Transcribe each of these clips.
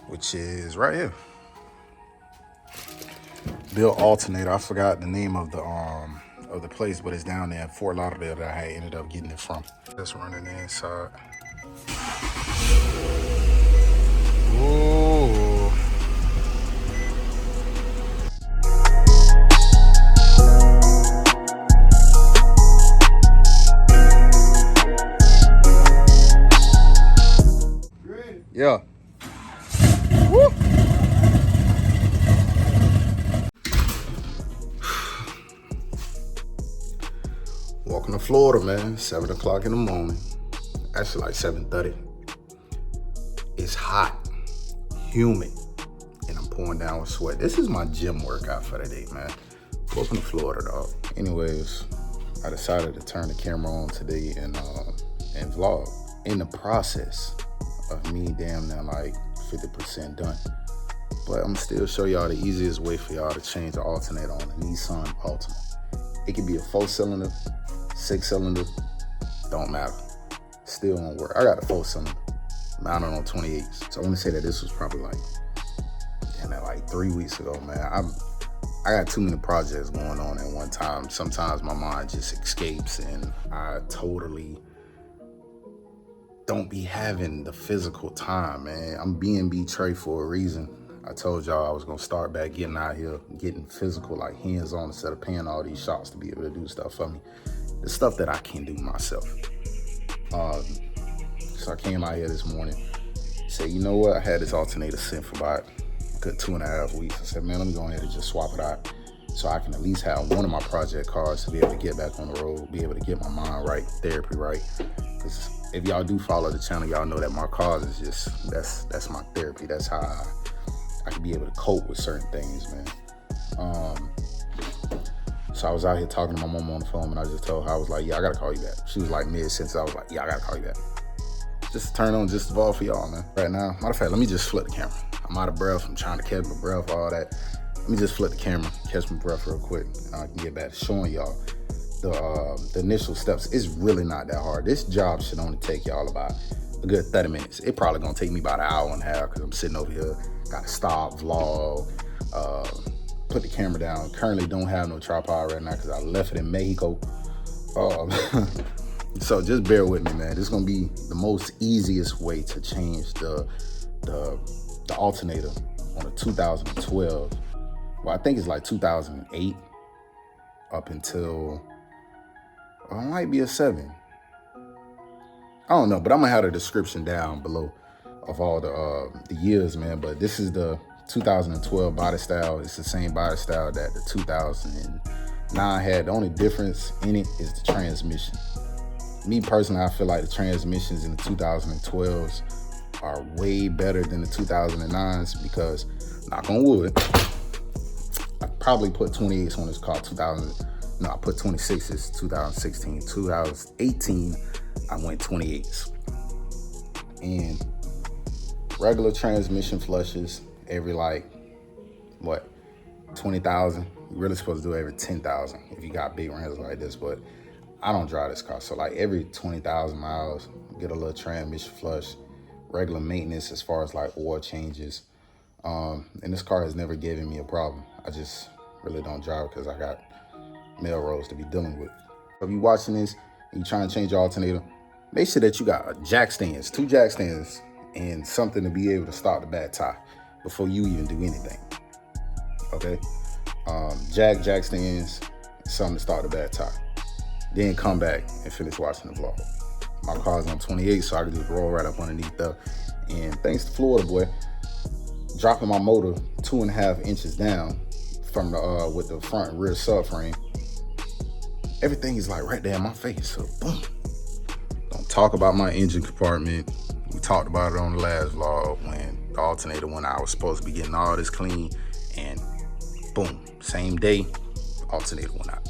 which is right here. Bill Alternator. I forgot the name of the place, but it's down there in Fort Lauderdale that I had ended up getting it from. Just running inside. Ooh. Yeah. Woo. Walking to Florida, man. 7 o'clock in the morning. Actually, like 7:30. It's hot, humid, and I'm pouring down with sweat. This is my gym workout for the day, man. Welcome to Florida, dog. Anyways, I decided to turn the camera on today and vlog. In the process of me damn near like 50% done. But I'm still show y'all the easiest way for y'all to change the alternator on a Nissan Altima. It could be a 4-cylinder, 6-cylinder, don't matter. Still won't work. I got a 4-cylinder mounted on 28s. So I want to say that this was probably like 3 weeks ago, man. I got too many projects going on at one time. Sometimes my mind just escapes and I totally don't be having the physical time, man. I'm being betrayed for a reason. I told y'all I was gonna start back getting out here, getting physical, like hands-on, instead of paying all these shops to be able to do stuff for me. The stuff that I can do myself. So I came out here this morning, said, you know what? I had this alternator sitting for about a good 2.5 weeks. I said, man, let me go ahead and just swap it out so I can at least have one of my project cars to be able to get back on the road, be able to get my mind right, therapy right. Because if y'all do follow the channel, y'all know that my cars is just, that's my therapy. That's how I can be able to cope with certain things, man. So I was out here talking to my mom on the phone, and I just told her, I was like, yeah, I gotta call you back. She was like mid-sentence. I was like, yeah, I gotta call you back. Just to turn on just the ball for y'all, man. Right now, matter of fact, let me just flip the camera. I'm out of breath. I'm trying to catch my breath, all that. Let me just flip the camera, catch my breath real quick, and I can get back to showing y'all the initial steps. It's really not that hard. This job should only take y'all about a good 30 minutes. It probably gonna take me about an hour and a half because I'm sitting over here, gotta stop, vlog, put the camera down. Currently don't have no tripod right now because I left it in Mexico. So just bear with me, man. This is gonna be the most easiest way to change the alternator on a 2012. Well, I think it's like 2008 up until, it might be a 7. I don't know, but I'm gonna have the description down below of all the years, man. But this is the 2012 body style. It's the same body style that the 2009 had. The only difference in it is the transmission. Me personally, I feel like the transmissions in the 2012s are way better than the 2009s because, knock on wood, I probably put 28s on this car. I put 26s 2016. 2018, I went 28s. And regular transmission flushes every 20,000. You're really supposed to do it every 10,000 if you got big rims like this, but I don't drive this car. So like every 20,000 miles, get a little transmission flush, regular maintenance as far as like oil changes. And this car has never given me a problem. I just really don't drive because I got Melrose to be dealing with. If you're watching this and you're trying to change your alternator, make sure that you got jack stands, 2 jack stands, and something to be able to start the back tie before you even do anything. Okay? Jack stands, something to start the back tie. Then come back and finish watching the vlog. My car's on 28, so I can just roll right up underneath there. And thanks to Florida boy, dropping my motor 2.5 inches down from the with the front and rear subframe, everything is like right there in my face. So boom. Don't talk about my engine compartment. We talked about it on the last vlog when the alternator went out. I was supposed to be getting all this clean, and boom, same day, alternator went out.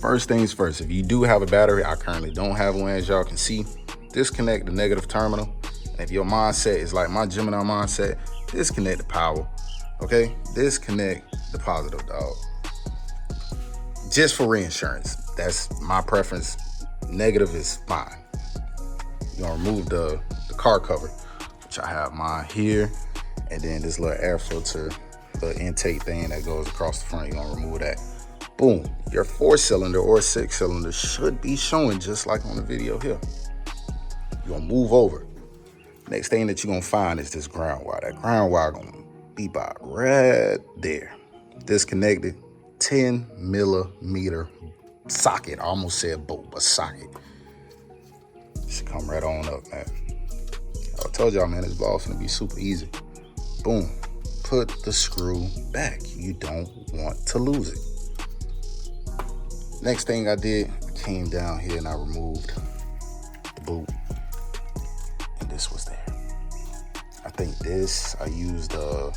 First things first, if you do have a battery, I currently don't have one, as y'all can see, disconnect the negative terminal. And if your mindset is like my Gemini mindset, disconnect the power, okay? Disconnect the positive, dog. Just for reinsurance, that's my preference. Negative is fine. You're gonna remove the car cover, which I have mine here. And then this little air filter, the intake thing that goes across the front, you're gonna remove that. Boom, your 4-cylinder or 6-cylinder should be showing just like on the video here. You're gonna move over. Next thing that you're gonna find is this ground wire. That ground wire gonna be about right there. Disconnected, 10 millimeter socket. I almost said bolt, but socket. Should come right on up, man. I told y'all, man, this ball's gonna be super easy. Boom, put the screw back. You don't want to lose it. Next thing I did, I came down here and I removed the boot, and this was there. I think I used a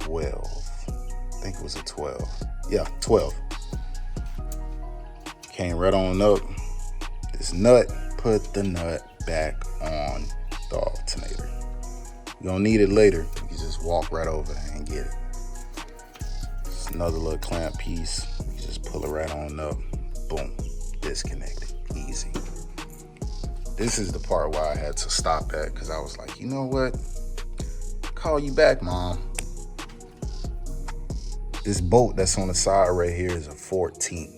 12. I think it was a 12. Yeah, 12. Came right on up. This nut, put the nut back on the alternator. You don't need it later. You can just walk right over and get it. It's another little clamp piece. You just pull it right on up. Boom. Disconnected. Easy. This is the part where I had to stop at because I was like, you know what? Call you back, Mom. This bolt that's on the side right here is a 14.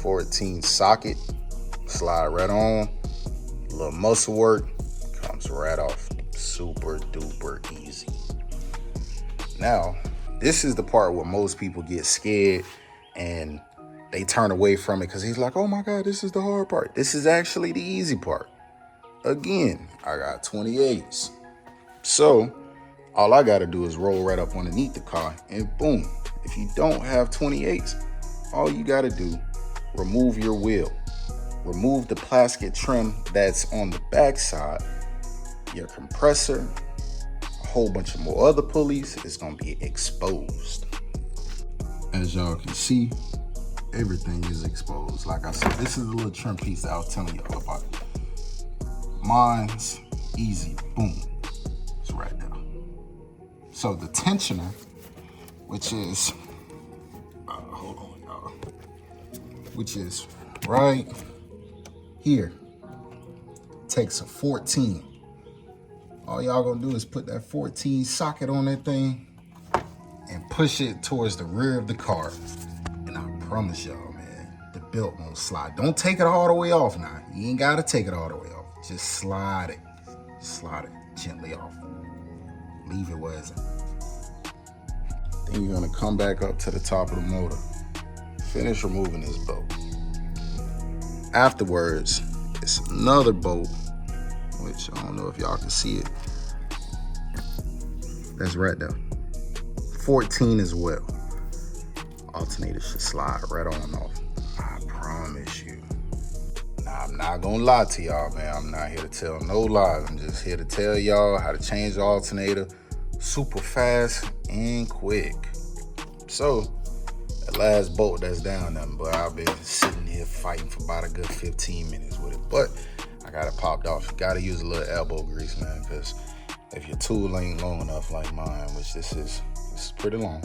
14 socket. Slide right on. A little muscle work. Comes right off. Super duper easy. Now, this is the part where most people get scared and they turn away from it because he's like, oh my God, this is the hard part. This is actually the easy part. Again, I got 28s. So all I got to do is roll right up underneath the car and boom. If you don't have 28s, all you got to do, remove your wheel. Remove the plastic trim that's on the back side, your compressor, a whole bunch of more other pulleys is going to be exposed. As y'all can see, everything is exposed. Like I said, this is the little trim piece that I was telling y'all about. Mine's easy, boom, it's right there. So the tensioner, which is, hold on y'all, which is right here, takes a 14. All y'all gonna do is put that 14 socket on that thing and push it towards the rear of the car. And I promise y'all, man, the belt won't slide. Don't take it all the way off now. You ain't gotta take it all the way off. Just slide it gently off. Leave it where it's at. Then you're gonna come back up to the top of the motor. Finish removing this bolt. Afterwards, it's another bolt, which I don't know if y'all can see it. That's right there. 14 as well. Alternator should slide right on off. I promise you. Now, I'm not gonna lie to y'all, man. I'm not here to tell no lies. I'm just here to tell y'all how to change the alternator super fast and quick. So, that last bolt that's down there, but I've been sitting here fighting for about a good 15 minutes with it. But I got it popped off. You gotta use a little elbow grease, man, because if your tool ain't long enough like mine, which this is pretty long,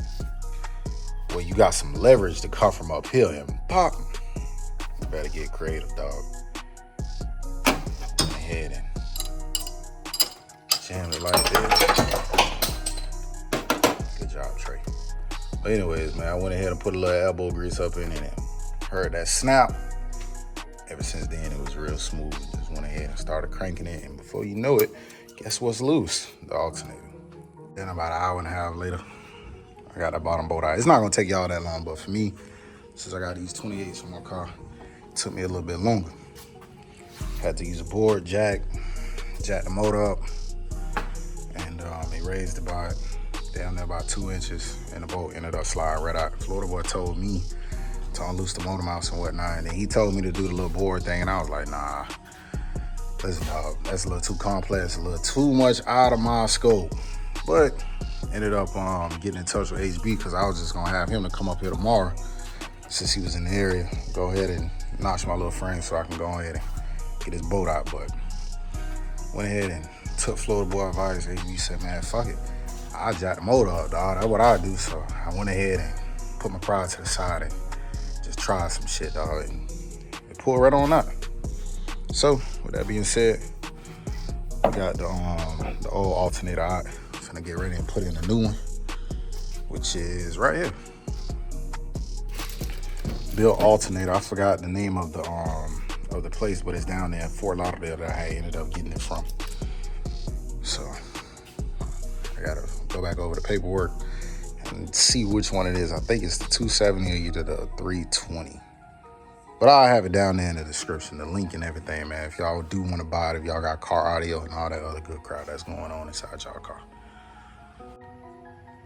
well, you got some leverage to come from uphill and pop. You better get creative, dog. Go ahead and jam it like this. Good job, Trey. But anyways, man, I went ahead and put a little elbow grease up in it and heard that snap. Ever since then, it was real smooth. Just went ahead and started cranking it, and before you know it, guess what's loose? The alternator. Then about an hour and a half later, I got that bottom bolt out. It's not gonna take y'all that long, but for me, since I got these 28s in my car, it took me a little bit longer. Had to use a board, jack the motor up, and it raised about down there about 2 inches, and the bolt ended up sliding right out. Florida boy told me to unloose the motor mounts and whatnot, and then he told me to do the little board thing, and I was like, nah, listen, dog, that's a little too complex, a little too much out of my scope. But ended up getting in touch with HB because I was just gonna have him to come up here tomorrow since he was in the area. Go ahead and notch my little frame so I can go ahead and get his boat out. But went ahead and took Florida boy advice. HB said, man, fuck it, I'll jack the motor up, dog. That's what I do. So I went ahead and put my pride to the side and just tried some shit, dog, and it pulled right on out. So with that being said, got the old alternator out. I'm finna get ready and put in a new one, which is right here. Built Alternator. I forgot the name of the place, but it's down there in Fort Lauderdale that I ended up getting it from. So I gotta go back over the paperwork and see which one it is. I think it's the 270 or either the 320. But I'll have it down there in the description, the link and everything, man. If y'all do want to buy it, if y'all got car audio and all that other good crap that's going on inside y'all car.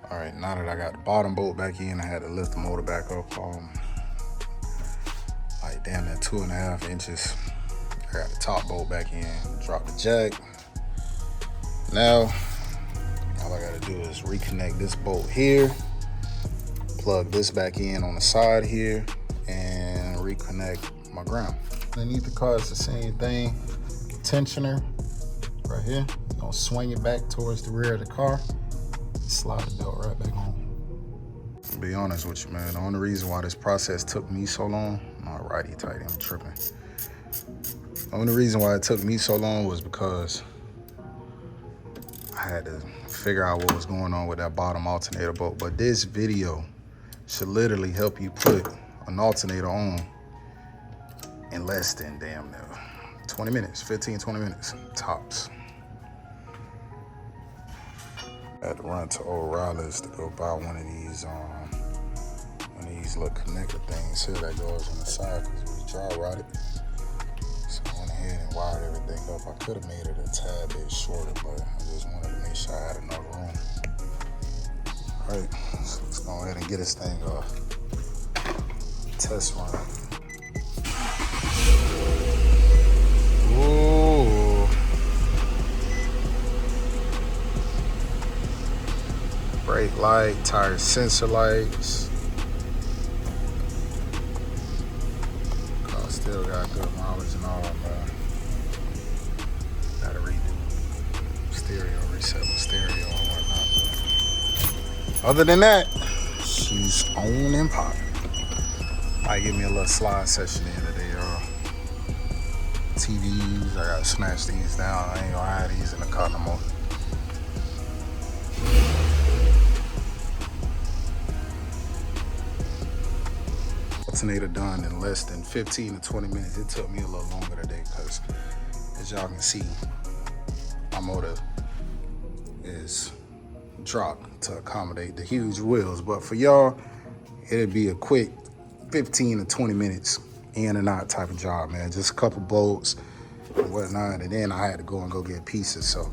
All right, now that I got the bottom bolt back in, I had to lift the motor back up. Like damn near 2.5 inches. I got the top bolt back in, drop the jack. Now, all I gotta do is reconnect this bolt here, plug this back in on the side here, and reconnect my ground. Underneath the car, it's the same thing. Tensioner right here. You're gonna swing it back towards the rear of the car. Slide the belt right back on. To be honest with you, man, the only reason why this process took me so long, my righty tighty, I'm tripping. The only reason why it took me so long was because I had to figure out what was going on with that bottom alternator bolt. But this video should literally help you put an alternator on in less than damn near 20 minutes, 15, 20 minutes, tops. I had to run to O'Reilly's to go buy one of these little connector things here that goes on the side because we dry rotted. So I went ahead and wired everything up. I could have made it a tad bit shorter, but I just wanted to make sure I had enough room. All right, so let's go ahead and get this thing test run. Ooh. Brake light, tire sensor lights. Car still got good mileage and all, man. Gotta redo stereo, reset my stereo and whatnot. Other than that, she's on and popping. Might give me a little slide session in today, y'all. TVs, I gotta smash these down. I ain't gonna have these in the car no more. Alternator done in less than 15 to 20 minutes. It took me a little longer today because, as y'all can see, my motor is dropped to accommodate the huge wheels. But for y'all, it'd be a quick 15 to 20 minutes in and out type of job, man. Just a couple bolts and whatnot, and then I had to go get pieces. So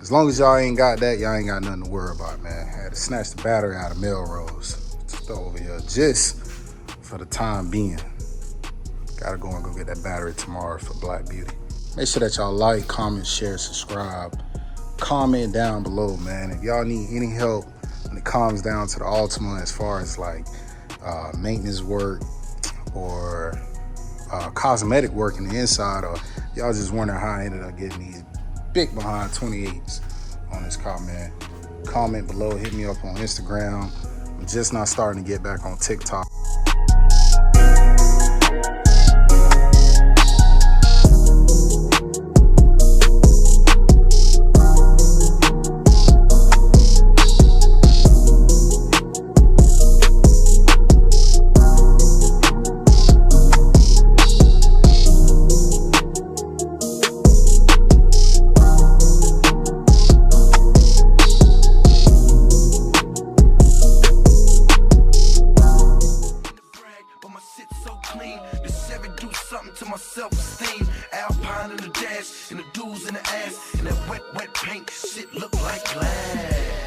as long as y'all ain't got that, y'all ain't got nothing to worry about, man. I had to snatch the battery out of Melrose to throw over here just for the time being. Gotta go get that battery tomorrow for Black Beauty. Make sure that y'all like, comment, share, subscribe. Comment down below, man. If y'all need any help when it comes down to the Altima as far as like maintenance work or cosmetic work in the inside, or y'all just wondering how I ended up getting these big behind 28s on this car, man, comment below, hit me up on Instagram. I'm just not starting to get back on TikTok. To my self-esteem, Alpine in the dash, and the dudes in the ass, and that wet paint shit look like glass.